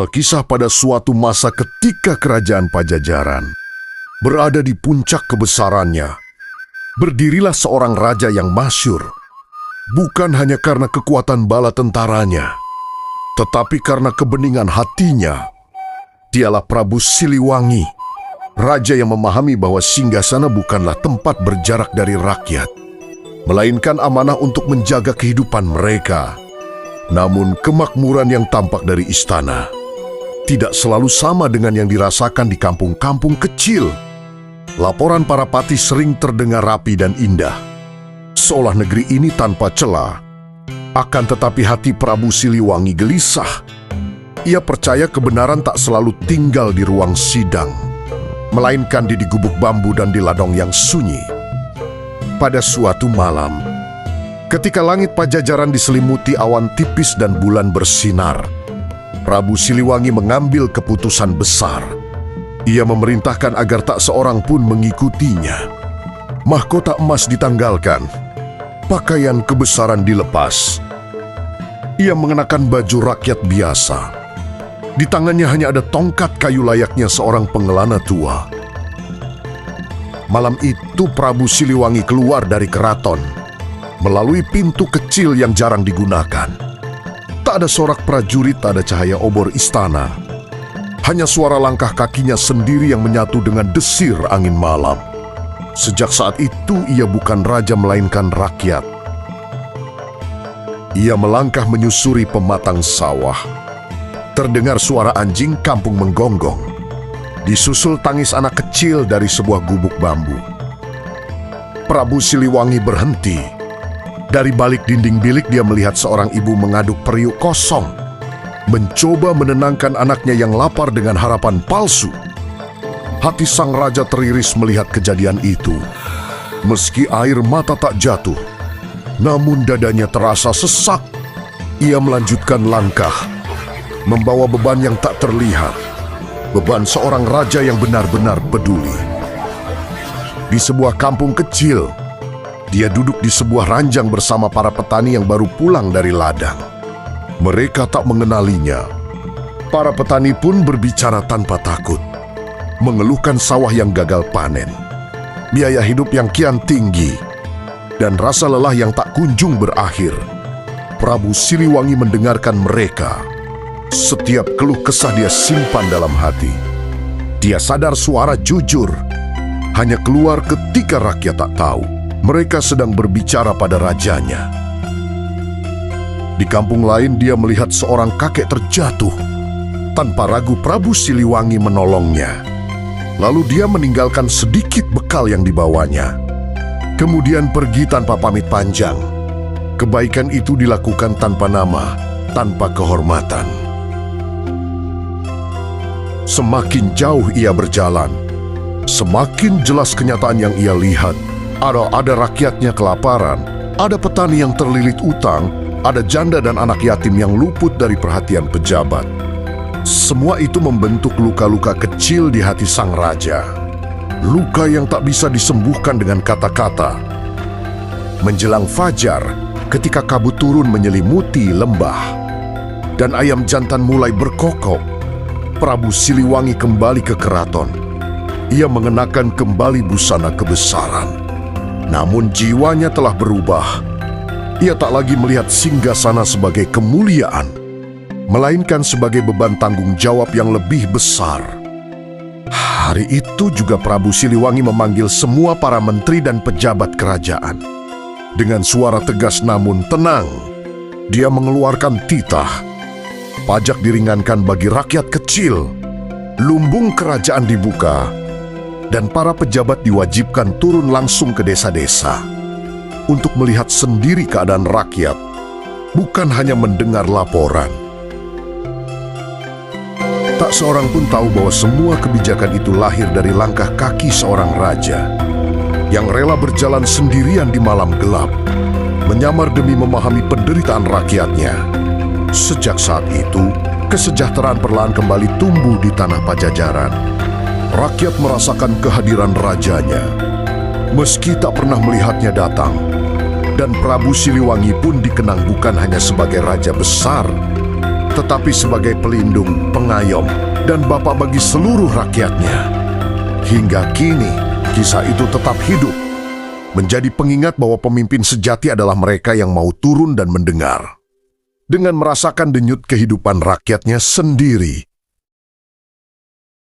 Alkisah pada suatu masa ketika kerajaan Pajajaran berada di puncak kebesarannya, berdirilah seorang raja yang masyhur, bukan hanya karena kekuatan bala tentaranya, tetapi karena kebeningan hatinya. Dialah Prabu Siliwangi, raja yang memahami bahwa singgasana bukanlah tempat berjarak dari rakyat, melainkan amanah untuk menjaga kehidupan mereka. Namun kemakmuran yang tampak dari istana tidak selalu sama dengan yang dirasakan di kampung-kampung kecil. Laporan para patih sering terdengar rapi dan indah, seolah negeri ini tanpa celah. Akan tetapi hati Prabu Siliwangi gelisah. Ia percaya kebenaran tak selalu tinggal di ruang sidang, melainkan di gubuk bambu dan di ladang yang sunyi. Pada suatu malam, ketika langit Pajajaran diselimuti awan tipis dan bulan bersinar, Prabu Siliwangi mengambil keputusan besar. Ia memerintahkan agar tak seorang pun mengikutinya. Mahkota emas ditanggalkan, pakaian kebesaran dilepas. Ia mengenakan baju rakyat biasa. Di tangannya hanya ada tongkat kayu layaknya seorang pengelana tua. Malam itu Prabu Siliwangi keluar dari keraton melalui pintu kecil yang jarang digunakan. Tak ada sorak prajurit, tak ada cahaya obor istana. Hanya suara langkah kakinya sendiri yang menyatu dengan desir angin malam. Sejak saat itu ia bukan raja melainkan rakyat. Ia melangkah menyusuri pematang sawah. Terdengar suara anjing kampung menggonggong. Disusul tangis anak kecil dari sebuah gubuk bambu. Prabu Siliwangi berhenti. Dari balik dinding bilik dia melihat seorang ibu mengaduk periuk kosong, mencoba menenangkan anaknya yang lapar dengan harapan palsu. Hati sang raja teriris melihat kejadian itu. Meski air mata tak jatuh, namun dadanya terasa sesak. Ia melanjutkan langkah, membawa beban yang tak terlihat, beban seorang raja yang benar-benar peduli. Di sebuah kampung kecil, dia duduk di sebuah ranjang bersama para petani yang baru pulang dari ladang. Mereka tak mengenalinya. Para petani pun berbicara tanpa takut, mengeluhkan sawah yang gagal panen, biaya hidup yang kian tinggi, dan rasa lelah yang tak kunjung berakhir. Prabu Siliwangi mendengarkan mereka. Setiap keluh kesah dia simpan dalam hati. Dia sadar suara jujur hanya keluar ketika rakyat tak tahu mereka sedang berbicara pada rajanya. Di kampung lain dia melihat seorang kakek terjatuh. Tanpa ragu Prabu Siliwangi menolongnya. Lalu dia meninggalkan sedikit bekal yang dibawanya. Kemudian pergi tanpa pamit panjang. Kebaikan itu dilakukan tanpa nama, tanpa kehormatan. Semakin jauh ia berjalan, semakin jelas kenyataan yang ia lihat. Ada rakyatnya kelaparan, ada petani yang terlilit utang, ada janda dan anak yatim yang luput dari perhatian pejabat. Semua itu membentuk luka-luka kecil di hati sang raja. Luka yang tak bisa disembuhkan dengan kata-kata. Menjelang fajar, ketika kabut turun menyelimuti lembah, dan ayam jantan mulai berkokok, Prabu Siliwangi kembali ke keraton. Ia mengenakan kembali busana kebesaran. Namun jiwanya telah berubah. Ia tak lagi melihat singgasana sebagai kemuliaan, melainkan sebagai beban tanggung jawab yang lebih besar. Hari itu juga Prabu Siliwangi memanggil semua para menteri dan pejabat kerajaan. Dengan suara tegas namun tenang, dia mengeluarkan titah. Pajak diringankan bagi rakyat kecil, lumbung kerajaan dibuka, dan para pejabat diwajibkan turun langsung ke desa-desa untuk melihat sendiri keadaan rakyat, bukan hanya mendengar laporan. Tak seorang pun tahu bahwa semua kebijakan itu lahir dari langkah kaki seorang raja yang rela berjalan sendirian di malam gelap, menyamar demi memahami penderitaan rakyatnya. Sejak saat itu, kesejahteraan perlahan kembali tumbuh di tanah Pajajaran. Rakyat merasakan kehadiran rajanya, meski tak pernah melihatnya datang. Dan Prabu Siliwangi pun dikenang bukan hanya sebagai raja besar, tetapi sebagai pelindung, pengayom, dan bapa bagi seluruh rakyatnya. Hingga kini, kisah itu tetap hidup, menjadi pengingat bahwa pemimpin sejati adalah mereka yang mau turun dan mendengar. Dengan merasakan denyut kehidupan rakyatnya sendiri,